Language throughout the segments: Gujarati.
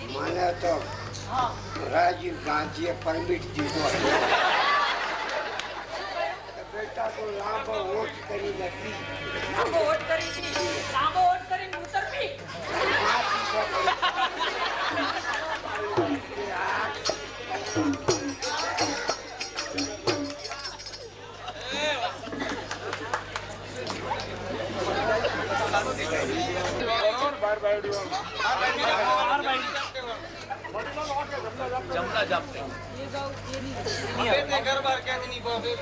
મને તો રાજીવ ગાંધીએ પરમિટ દીધો બેટા તો લાંબો વોટ કરી નથી લાંબો વોટ કરીને ઉતરતી जमला जमते घर बार क्या नहीं बोले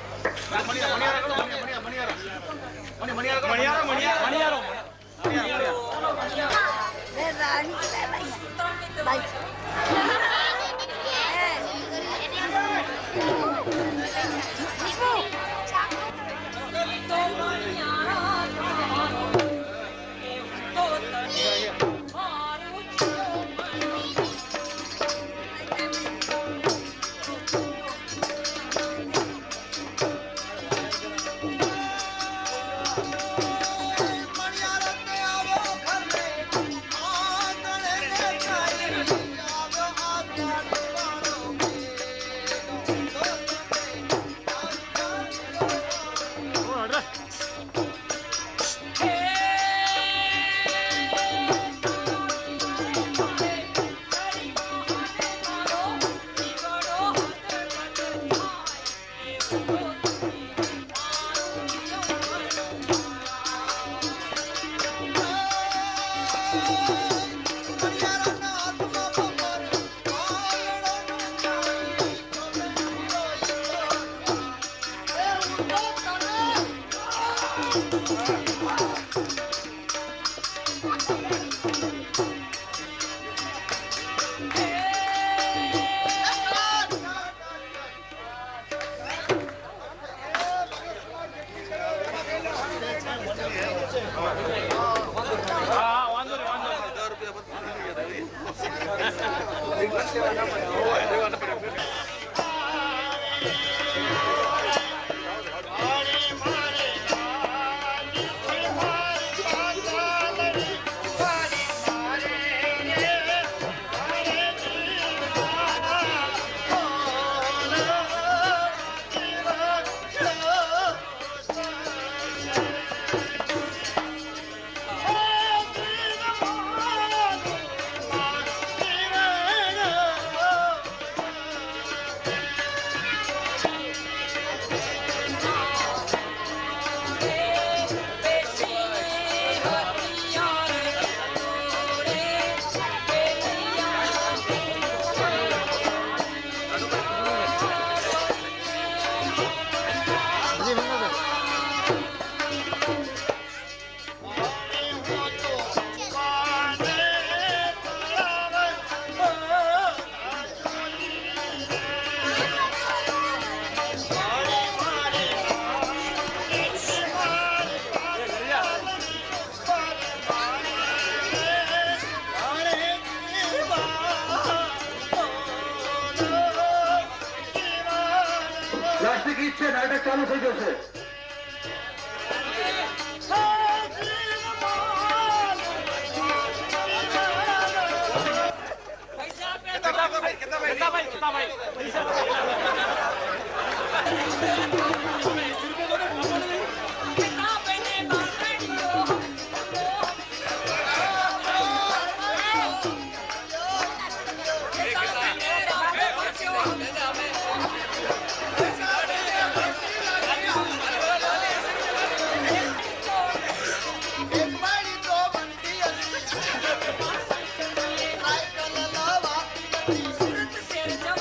नाटक चालू થઈ જશે कितना भाई Sit down.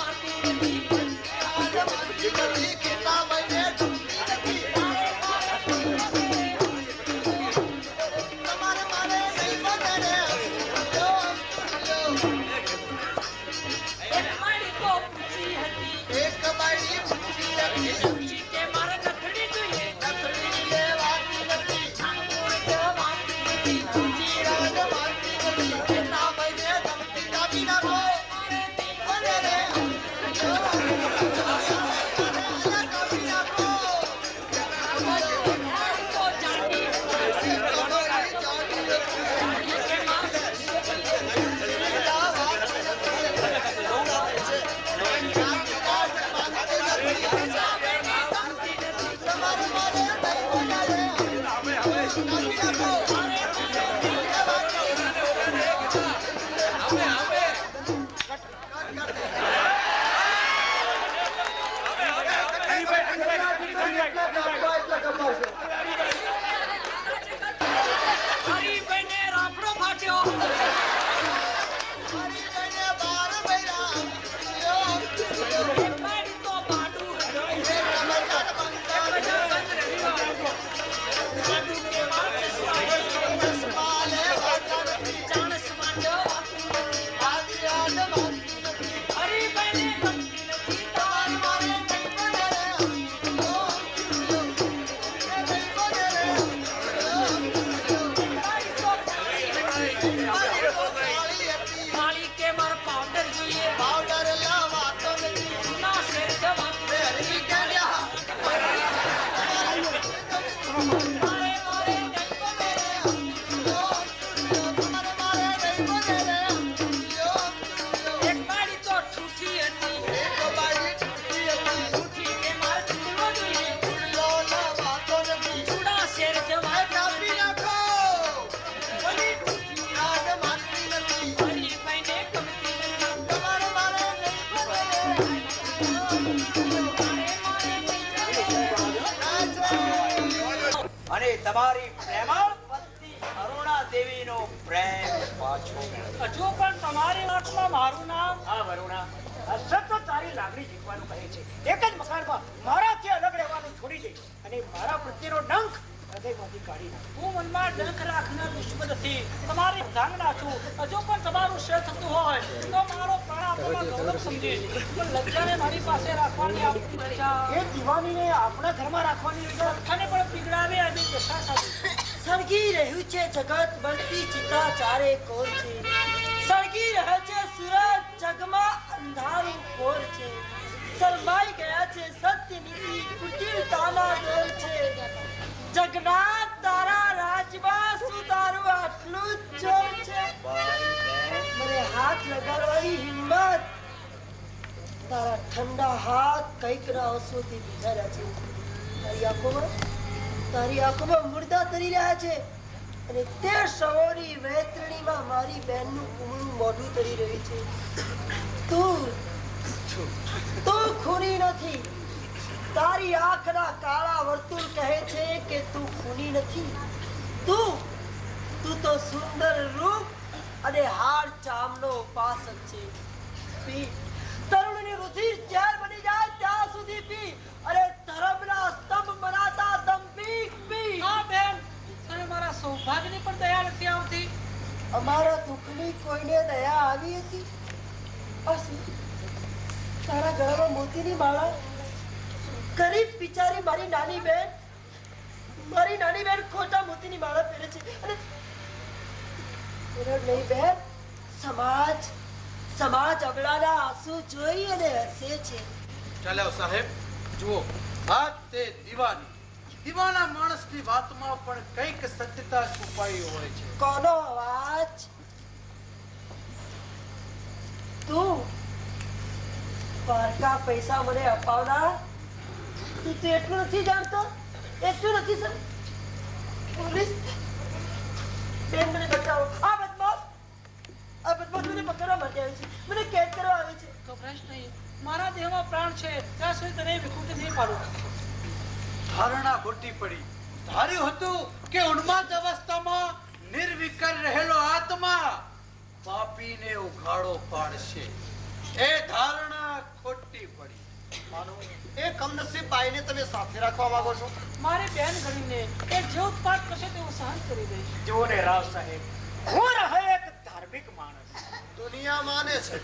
અને તમારી પ્રેમાળ પત્ની અરુણા દેવીનો પ્રેમ પાછો મેળવો. હજુ પણ તમારી વાતમાં મારું નામ હા વરુણા, સતત તારી લાગણી જીતવાનું કહે છે. એક જ મકાનમાં મારાથી અલગ રહેવાનું છોડી દે અને મારા પ્રત્યેનો ડંખ હૃદયમાંથી કાઢી નાખ. હું મનમાં ડંખ રાખનાર દુશ્મન નથી, તમારી ધાંગડા છું. હજુ પણ તમારું શ્રેય થતું હોય તો મારો પ્રાણ આપવામાં ગૌરવ સમજીશ. પણ લજ્જાને મારી પાસે રાખવાની આપની ઈચ્છા, એ દીવાનીને આપણા ઘરમાં રાખવાની વિચાર લખાને પણ પીગળાવે આવી દશા સાધી. સળગી રહ્યું છે જગત, બળતી ચિતા ચારે કોર છે. સળગી રહે છે સૂરજ, જગમાં અંધારું કોર છે. શરમાઈ ગયા છે સત્ય નીતિ, કુટિલતાના ડોર છે. જગના તારા રાજમાં શું તારું આટલું જ જોર છે? મને હાથ લગાડવાની હિંમત, તારા ઠંડા હાથ કઈક રાહસોથી વિચાર્યા છે. તારી આંખોમાં મુર્દા તરી રહ્યા છે અને તે સવારી વૈતરણીમાં મારી બહેનનું કુમળું મોઢું તરી રહ્યું છે. તું ખૂની નથી. તારી આંખના કાળા વર્તુળ કહે છે કે તું ખૂની નથી. તું તો સુંદર રૂપ અને હાર ચામનો ઉપાસક છે. પી, તરુણની રુધિર ઝેર બની જાય ત્યાં સુધી પી અને ધર્મના સ્તંભ બનાતા દમ પી. હા બેન, તને મારા સૌભાગ્યની પણ દયા નથી આવતી. અમારા દુઃખની કોઈને દયા આવી હતી? તારા ગળામાં મોતીની માળા, ગરીબ બિચારી મારી નાની બેન ખોટા મોતીની માળા પહેરે છે. અને નહીં બેન, સમાજ અબળાના આંસુ જોઈ અને હસે છે. ચાલો સાહેબ, જુઓ, આ તે દીવાના માણસની વાતમાં પણ કંઈક સત્યતા છુપાઈ હોય છે. કોનો અવાજ? તું પારકા પૈસા મને અપાવનાર? તું તો એટલું નથી જાણતો, એટલું નથી સર. પોલીસ બેન, મને બચાવો. આ બદમાશ મને પકડવા માટે આવે છે, મને કેદ કરવા આવે છે. ગભરાશ નહીં, મારા દેહમાં પ્રાણ છે ત્યાં સુધી તને વિકૃતિ નહીં પાડું. ધારણા ખોટી પડી. ધાર્યું હતું કે ઉન્માદ અવસ્થામાં નિર્વિકાર રહેલો આત્મા પાપીને ઉઘાડો પાડશે. એ ધારણા ખોટી પડી. એ કમનસીબ બાઈને તમે સાથે રાખવા માંગો છો? મારી બેન ગણીને એ જે ઉત્પાદ કરશે તે હું સહન કરી દઈશ. જુઓ ને રાવ સાહેબ, હું રહે એક ધાર્મિક માણસ. દુનિયા માને છે,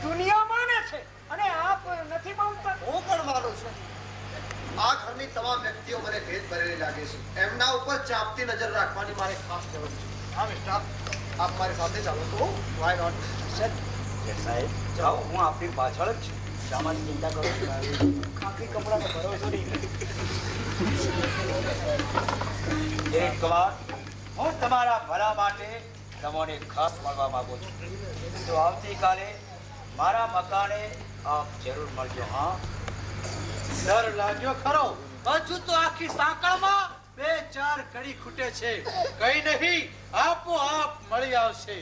દુનિયા માને છે અને આપ નથી માનતા. હું પણ માનું છું. આ ઘરની તમામ વ્યક્તિઓ મને ભેદ ભરેલી લાગે છે. એમના ઉપર ચાંપતી નજર રાખવાની મારે ખાસ જરૂર છે. હા મિસ્ટર, આપ મારી સાથે ચાલો તો. Why not? સાહેબ જાઓ, હું આપની પાછળ જ છું. શામાં ચિંતા કરો? ખાખી કપડાનો ભરોસો નહીં. એકવાર હું તમારા ભલા માટે તમને ખાસ મળવા માંગુ છું. તો આવતીકાલે મારા મકાને આપ જરૂર મળજો. હા, ડર લાગ્યો ખરો? હજુ તો આખી સાંકળમાં 2-4 કડી ખૂટે છે. કઈ નહીં, આપોઆપ મળી આવશે.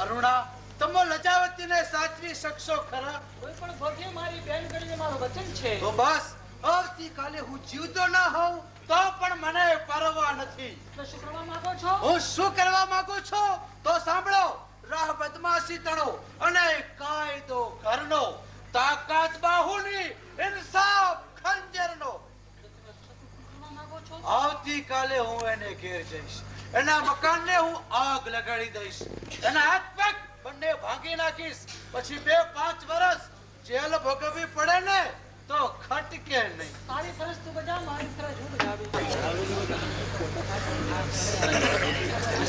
અરુણા, તમે લજાવતીને સાચવી શકશો ખરા? કોઈ પણ ભોગે મારી બેન ગણીને મારું વચન છે. તો બસ, આવતીકાલે હું જીવતો ના હોઉં તો પણ મને પરવા નથી. તો શું કરવા માંગો છો? હું શું કરવા માંગુ છું તો સાંભળો. રાહ બદમાશી તણો અને કાયદો ઘરનો, તાકાત બાહુની, ઇન્સાફ ખંજરનો. કરવા માંગો છો? આવતીકાલે હું એને ઘેર જઈશ. એના મકાનને હું આગ લગાડી દઈશ. એના હાથ પગ બંને ભાંગી નાખીશ. પછી 2-5 વર્ષ જેલ ભોગવવી પડે ને તો ખટકે નહીં. તારી ફરજ તું બજા, મારી ફરજ હું બજાવી.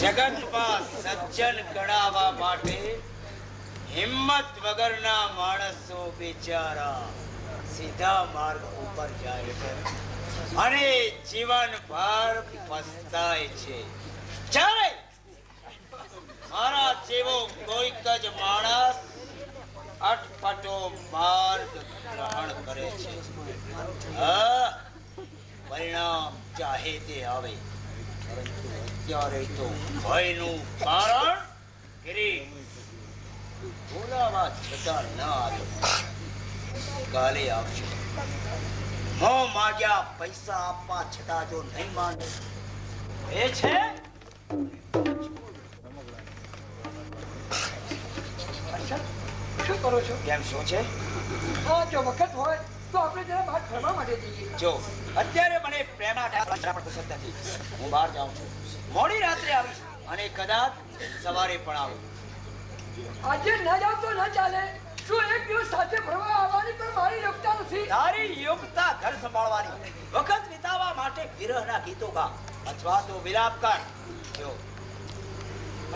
જગતમાં સજ્જન ગણાવવા માટે હિંમત વગરના માણસો બિચારા સીધા માર્ગ ઉપર જાય છે અને જીવનભર પસ્તાય છે. જ્યારે મારા જેવો કોઈક જ માણસ અટપટો માર્ગ ગ્રહણ કરે છે, પરિણામ ચાહે તે આવે. પરંતુ અત્યારે તો ભયનું કારણ બોલાવા છતાં ન આવ્યો. કાલે આવશે. હું માગ્યા પૈસા આપવા છતાં જો નહીં માને એ છે શું કરો છો? કેમ શું છે? હા, જો વખત હોય તો આપણે જરા બહાર ફરવા માટે જઈએ. જો અત્યારે મને પ્રેમના ઠાકરા પસંદ નથી. હું બહાર જાઉં છું. મોડી રાત્રે આવીશ અને કદાચ સવારે પણ આવું. આજે ન જાવ તો ન ચાલે. શું એક દિવસ સાથે ફરવા આવવાની પણ મારી યોગ્યતા નથી? તારી યોગ્યતા ઘર સંભાળવાની, વખત વિતાવવા માટે વિરહના ગીતો ગા અથવા તો વિલાપ કર. જો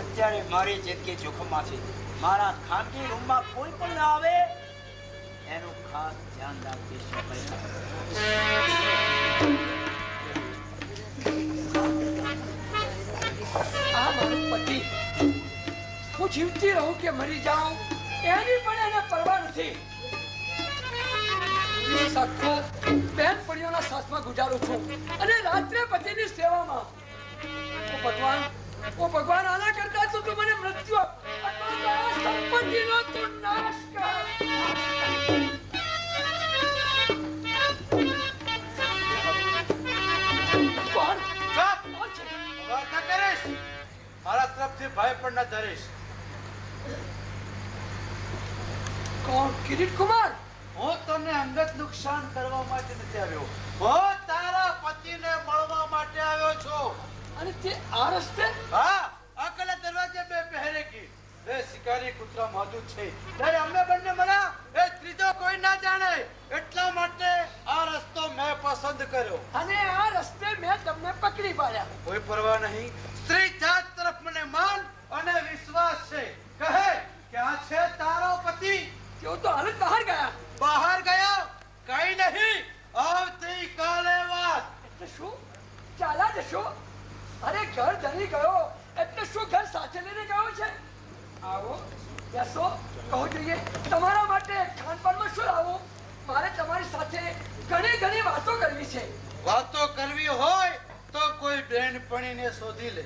અત્યારે મારી જિંદગી જોખમમાં છે. મારા ખાનગી રૂમમાં કોઈ પણ ના આવે એનું ખાસ ધ્યાન રાખીશ. આ મારું પતિ, હું જીવતી રહું કે મરી જાઉં એની પણ એને પરવા નથી. દિવસ આખો બહેનપણીઓના સાથમાં ગુજારું છું અને રાત્રે પતિની સેવામાં. ઓ ભગવાન, આના કરતા તો તું મને મૃત્યુ આપ અથવા તો આ સંપત્તિનો તું નાશ કર. કોણ? ચૂપ! વાત ન કરીશ. મારા તરફથી ભય પણ ન ધરીશ. કોણ? કિરીટ કુમાર? હું તને અંગત નુકસાન કરવા માટે નથી આવ્યો. હું તારા પતિને મળવા માટે આવ્યો છું. અને તે આ રસ્તે? હા, અકલે દરવાજે બે પહેરેગી. બે શિકારી કૂતરા મોજૂદ છે. ત્યારે અમે બંને મળ્યા એ ત્રીજો કોઈ ના જાણે. એટલા માટે આ રસ્તો મેં પસંદ કર્યો. અને આ રસ્તે મેં તમને પકડી પાડ્યા. કોઈ પરવા નહીં. સ્ત્રી જાત તરફ મને માન અને વિશ્વાસ છે. કહે કે આ છે તારો પતિ. તેઓ તો હાલ જ બહાર ગયા. બહાર ગયા? કઈ નહીં, આવતી કાલે વાત. એટલે શું ચાલા જશો? અરે ઘર ધરી ગયો એટલે શું ઘર સાથે લઈને ગયો છે? આવો, બેસો, કહો જોઈએ તમારા માટે ખાનપાનમાં શું લાવો? મારે તમારી સાથે ઘણી વાતો કરવી છે. વાતો કરવી હોય તો કોઈ બેનપણીને શોધી લે.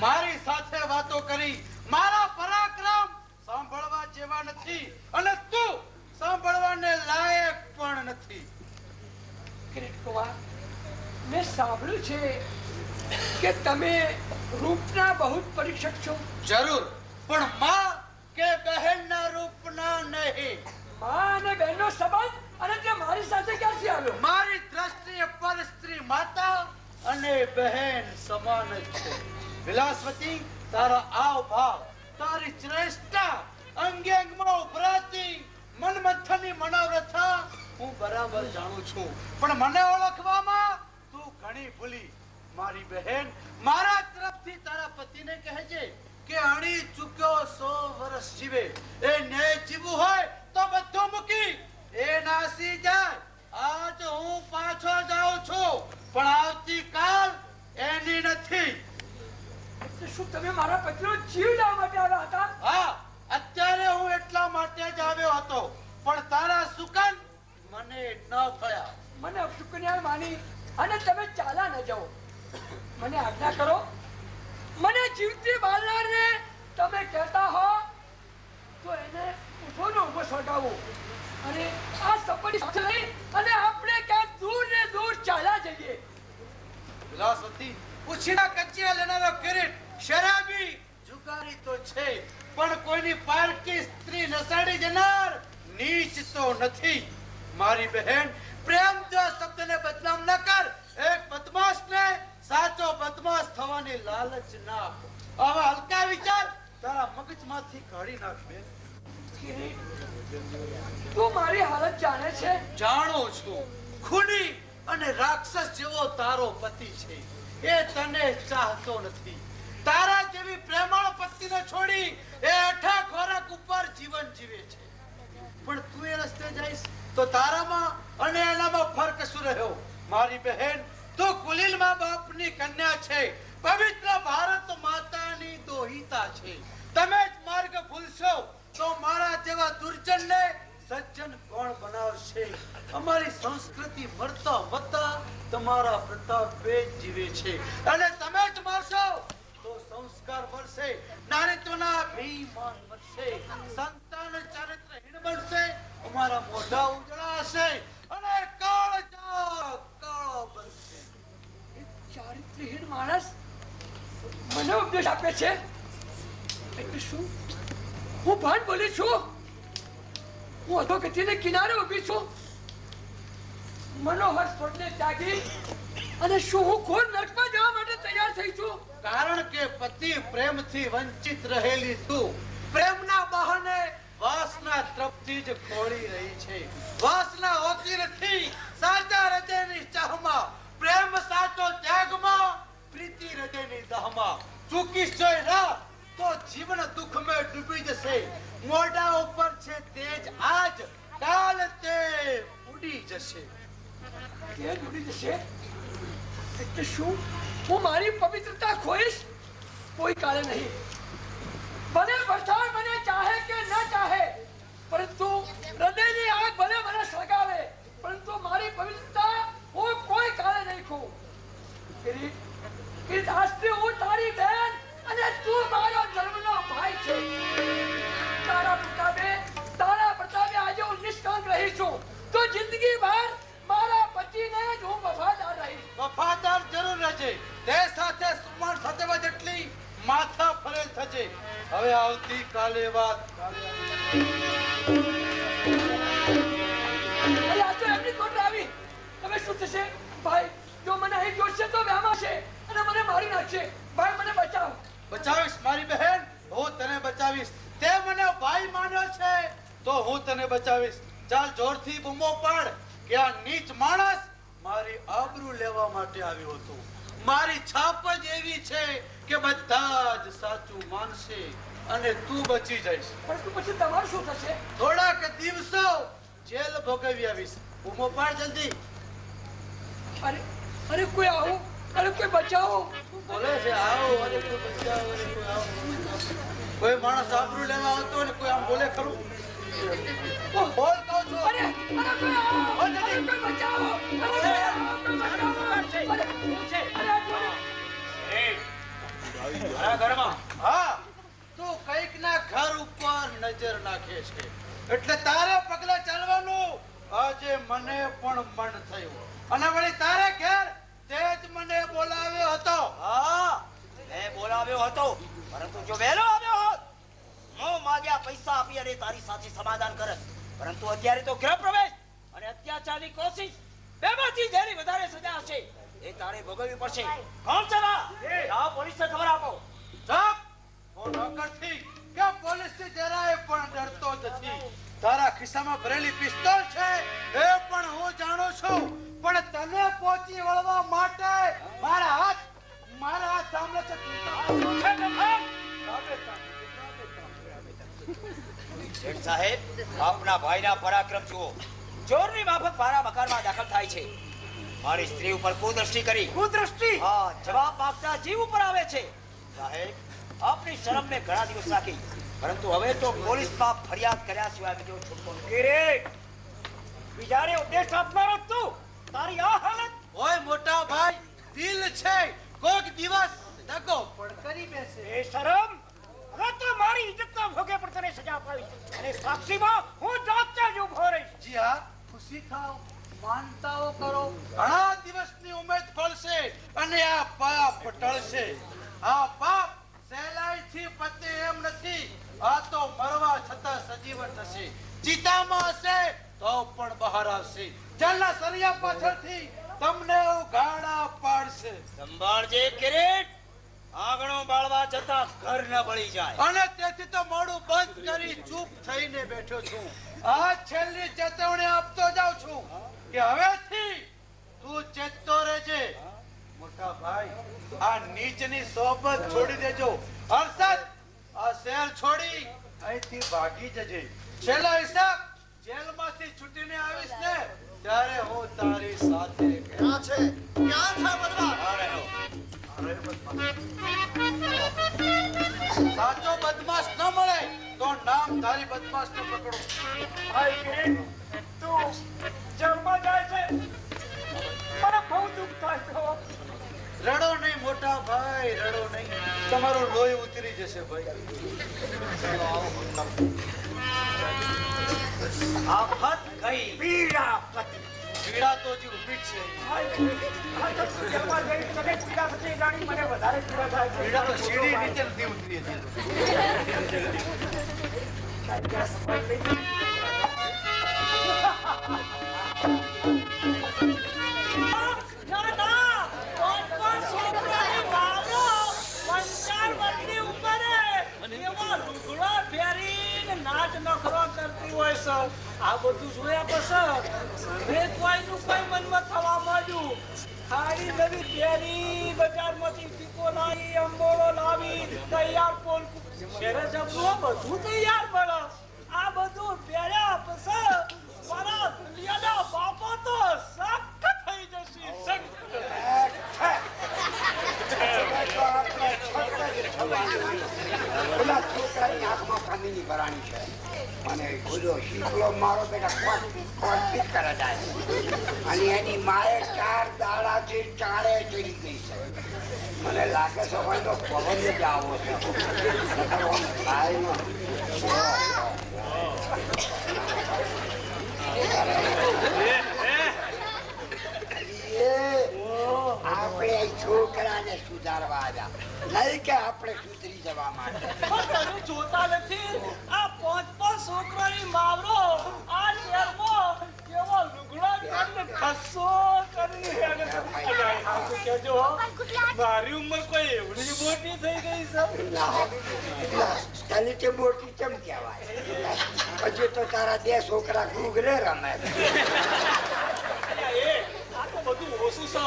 મારી સાથે વાતો કરી મારા પરાક્રમ સાંભળવા જેવા નથી અને તું સાંભળવાને લાયક પણ નથી. કિરીટ કુમાર, મેં સાંભળ્યું છે કે તમે રૂપના બહુ પરીક્ષક છો. જરૂર, પણ માં કે બહેનના રૂપના નહીં. માં અને બહેનનો સંબંધ અને તે મારી સાથે ક્યાંથી આવ્યો? મારી દ્રષ્ટિએ પર સ્ત્રી માતા અને બહેન સમાન જ છે. વિલાસવતી, તારા આવ ભાવ, તારી શ્રેષ્ઠતા, અંગે અંગમાં ઉભરાતી મનમથની મનોવ્યથા હું બરાબર જાણું છું. પણ મને ઓળખવામાં તું ઘણી ભૂલી. મારી બહેન, મારા તરફથી તારા પતિને કહેજે કે અણી ચૂક્યો 100 વર્ષ જીવે. એ ન્યાય જીવવું હોય તો બધું મૂકી એ નાસી જાય. આજ હું પાછો જાઉં છું પણ આવતીકાલ એની નથી. એટલે શું તમે મારા પતિનો જીવ લેવા માટે આવ્યા હતા? હા, અત્યારે હું એટલા માટે જ આવ્યો હતો પણ તારા સુકન મને ન ફળ્યા. મને અપશુકન્યા માની અને તમે ચાલા ન જાઓ. મને આજ્ઞા કરો, મને જીવતી બાળનારને તમે કહેતા હો તો એને ઉભો સળગાવો અને આ સંપત્તિ સાથે લઈ અને આપણે ક્યાંક દૂર ને દૂર ચાલ્યા જઈએ. વિલાસવતી, ઉછીના કચિયા લેનારો કિરીટ શરાબી જુગારી તો છે પણ કોઈની પારકી સ્ત્રી નસાડી જનાર નીચ તો નથી. મારી બહેન, પ્રેમ જો શબ્દને બદનામ ન કર. એક બદમાશને સાચો બદમાશ થવાની લાલચ ના આપો. આવા હલકા વિચાર તારા મગજમાંથી કાઢી નાખ બેન. કિરીટ, તું મારી હાલત જાણે છે? જાણું છું. ખૂની અને રાક્ષસ જેવો તારો પતિ છે. એ તને ચાહતો નથી. તારા જેવી પ્રેમાળ પત્નીને છોડી એ અઠા ખોરાક ઉપર જીવન જીવે છે. પણ તું એ રસ્તે જઈશ તો તારામાં અને એનામાં ફરક શું રહ્યો? મારી બહેન, તું કુલીલમાં બાપની કન્યા છે. પવિત્ર ભારત માતાની દોહિતા છે. તમે જ માર્ગ ભૂલશો તો મારા જેવા દુર્જનને સજ્જન કોણ બનાવશે? અમારી સંસ્કૃતિ મળતા વધતા તમારા પ્રતાપે જીવે છે અને તમે જ મારશો તો સંસ્કાર મળશે, નારીત્વના અભિમાન મળશે, સંતાન ચારિત્રહીન બનશે, અમારા મોઢા ઉજળા હશે અને કાળ જાત માણસ મને ઉપદેશ આપે છે એટલે શું હું ભાન બોલી છું હું અધોગતિને કિનારે ઊભી છું મનોહર સ્વર્ગને ત્યાગી અને શું હું ઘોર નરકમાં જવા માટે તૈયાર થઈ છું કારણ કે પતિ પ્રેમથી વંચિત રહેલી તું પ્રેમના બહાને વાસના તરફથી જ ખોળી રહી છે વાસના હોતી નથી સાચા હૃદયની ચાહમાં પ્રેમ સાચો ત્યાગમાં પ્રીતિ હૃદયની દાહમાં ચૂકીશ જોઈ રાહ તો જીવન દુઃખમાં ડૂબી જશે મોઢા ઉપર છે તેજ આજ કાલ તે ઉડી જશે તે ઉડી જશે એટલે શું હું મારી પવિત્રતા ખોઈશ કોઈ કાલે નહીં ભલે વરસાદ મને ચાહે કે ન ચાહે પરંતુ હૃદયની આગ ભલે મને સળગાવે પરંતુ મારી પવિત્રતા હું કોઈ કાલે નહીં ખોઉં કિરીટ આજથી હું તારી બહેન અને તું મારો જન્મનો ભાઈ છે તારા પ્રતાપે આજે હું નિષ્કંક રહી છું તો જિંદગી ભર મારા પતિને જ હું વફાદાર રહીશ વફાદાર જરૂર રહેજે તે સાથે સુમણ સતેવા જેટલી માથા ફરેલ થજે હવે આવતી કાલે વાત અરે આ તો એમની કોટર આવી હવે શું થશે ભાઈ જો મને અહીં જોડશે તો વ્યામાશે અને મને મારી નાખશે ભાઈ મને બચાવ બચાવીશ મારી બહેન હું તને બચાવીશ તે મને ભાઈ માન્યો છે તો હું તને બચાવીશ ચાલ જોરથી બૂમો પાડ કે આ નીચ માણસ મારી આબરૂ લેવા માટે આવ્યો હતો મારી છાપ જ એવી છે કે બધા જ સાચું માનશે અને તું બચી જઈશ પરંતુ પછી તમારું શું થશે થોડાક દિવસો જેલ ભોગવી આવીશ બૂમો પાડ જલ્દી અરે કોઈ આવું અરે કોઈ બચાવો બોલે છે આવો અરે કોઈ બચાવો અરે કોઈ આવો કોઈ માણસ આબરૂ લેવા આવતો ને કોઈ આમ બોલે ખરું બોલ કહું છું અરે કોઈ આવો અરે કોઈ બચાવો હા તું કઈક ના ઘર ઉપર નજર નાખે છે એટલે તારે પગલા ચાલવાનું આજે મને પણ મન થયું અને વળી તારે ઘેર તે જ મને બોલાવ્યો હતો હા મેં બોલાવ્યો હતો પરંતુ જો વહેલો આવ્યો હોત હું માગ્યા પૈસા આપી અને તારી સાથે સમાધાન કરત પરંતુ અત્યારે તો ગૃહ પ્રવેશ અને અત્યાચારની કોશિશ બેમાંથી જેની વધારે સજા હશે એ તારે ભોગવવી પડશે કોણ ચલા જાઓ પોલીસને ખબર આપો ચપ હું નોકરથી કે પોલીસથી જરાય પણ ડરતો નથી તારા ખિસ્સામાં ભરેલી પિસ્તોલ છે એ પણ હું જાણું છું પણ તને પહોંચી વળવા માટે મારા હાથ સામે છે શેઠ સાહેબ આપના ભાઈના પરાક્રમ જુઓ ચોરની માફક મારા મકાનમાં દાખલ થાય છે મારી સ્ત્રી ઉપર કુદ્રષ્ટિ કરી કુદ્રષ્ટિ હા જવાબ માંગતા જીવ ઉપર આવે છે સાહેબ આપની શરમ મેં ઘણા દિવસ રાખી પરંતુ હવે તો પોલીસમાં ફરિયાદ કર્યા સિવાય બીજો છૂટકો નથી બીજાને ઉપદેશ આપનારો તું તારી આ હાલત ઓય મોટા ભાઈ દિલ છે કોક દિવસ દગો પણ કરી બેસે એ શરમ હવે તો મારી ઇજ્જતના ભોગે પર તને સજા અપાવી અને સાક્ષીમાં હું જાતે જ ઊભો રહીશ જી હા ખુશી થાઓ માનતાઓ કરો ઘણા દિવસની ઉમેદ ફળશે અને આ પાપ ટળશે આ પાપ સહેલાઈથી પતે એમ નથી આ તો મરવા છતાં સજીવન થશે ચિતામાં હશે તો પણ બહાર આવશે જલના સરિયા પાછળથી તમને ઉઘાડા પાડશે સંભાળજે કિરીટ આંગણો બાળવા જતા ઘર ન બળી જાય અને તેથી તો મોઢું બંધ કરી ચૂપ થઈને બેઠો છું આ છેલ્લી ચેતવણી આપતો જાઉં છું કે હવેથી તું ચેતતો રહેજે મોટા ભાઈ આ નીચની સોબત છોડી દેજો હર્ષદ આ શહેર છોડી અહીંથી ભાગી જજે છેલ્લો હિસાબ જેલમાંથી છૂટીને આવીશ ને ત્યારે હું તારી સાથે ક્યાં છે બદલા આ રહ્યો. સાચો બદમાશ ન મળે તો નામ ધારી બદમાશ ને પકડો ભાઈ કિરીટ તું જેલમાં જાય છે મને બહુ દુઃખ થાય છે રડો નહીં મોટા ભાઈ રડો નહીં તમારું લોહી ઉતરી જશે ભાઈ આફત ગઈ પીડા પતી પીડા તો હજી ઊભી જ છે જેલમાં જઈ તમે પીડા થતી જાણી મને વધારે પીડા થાય છે. પીડા તો સીડી નીચે નથી ઉતરી હતી. ના ના કોણ છોકરાની વાલો 55 વર્ષની ઉંમરે એવા લુગડા પહેરીને નાચ નખરો કરતી હોય છે. આ બધું જોયા પછી હવે કોઈનું કોઈ મનમાં થવા માંડ્યું. ખાડી નવી પહેરી બજારમાંથી ટીકો લાવી અંબોળો લાવી તૈયાર પોલ શેરે જબરો બધું તૈયાર મળે. આ બધું પહેર્યા પછી મારા દુનિયાના બાપો તો સખ્ત થઈ જશે. સખ્ત. પેલા છોકરાની આંખમાં પાણીની ભરાણી છે અને ખુલ્લો શીતલો મારો બેટા કોટ કરે જાય અને એની માએ 4 દાડાથી ચાળે ચડી ગઈ છે. મને લાગે છે હોય તો પવન જ આવો છે. આપણે છોકરાને સુધારવા આવ્યા નહીં કે આપણે સુધરી જવા માટે. તમે જોતા નથી આ 5 છોકરાની માવરો આ શહેરમાં કેવો લુગડા કરીને ખસ્સો કરી કેજો મારી ઉંમર કોઈ એવડી મોટી થઈ ગઈ છે. તને તે મોટી કેમ કહેવાય? હજી તો તારા 2 છોકરા ઘૂઘરે રમે. આ તો બધું ઓછું છે.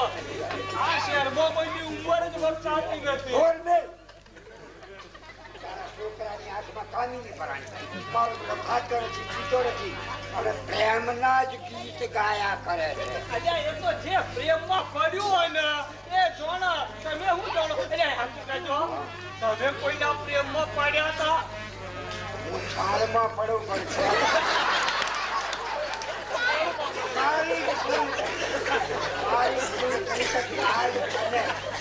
આ શહેરમાં કોઈની ઉંમર જ વરસાદની નથી. છોકરાની આંખમાં કાનીની ભરાણી મારો પેલો ખાતો નથી પીતો નથી અને પ્રેમના જ ગીત ગાયા કરે છે. અલ્યા એ તો જે પ્રેમમાં પડ્યું હોય ને એ જોણા તમે હું જાણો. અલ્યા હાચું કહેજો તમે કોઈના પ્રેમમાં પડ્યા હતા? હું છાળમાં પડું પડશે.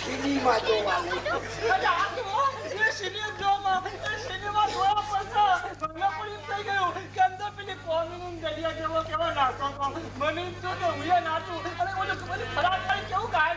સિનેમા જોવા લઈ અલ્યા આ તો એ સિનેમા જોયા પછી મને પણ એમ થઈ ગયું કે અંદર પેલી કોમીનું દરિયા જેવો કેવો નાચતો હતો. મને એમ થયું કે હું એ નાચું અને ઓલું ખરાબ કેવું ગાય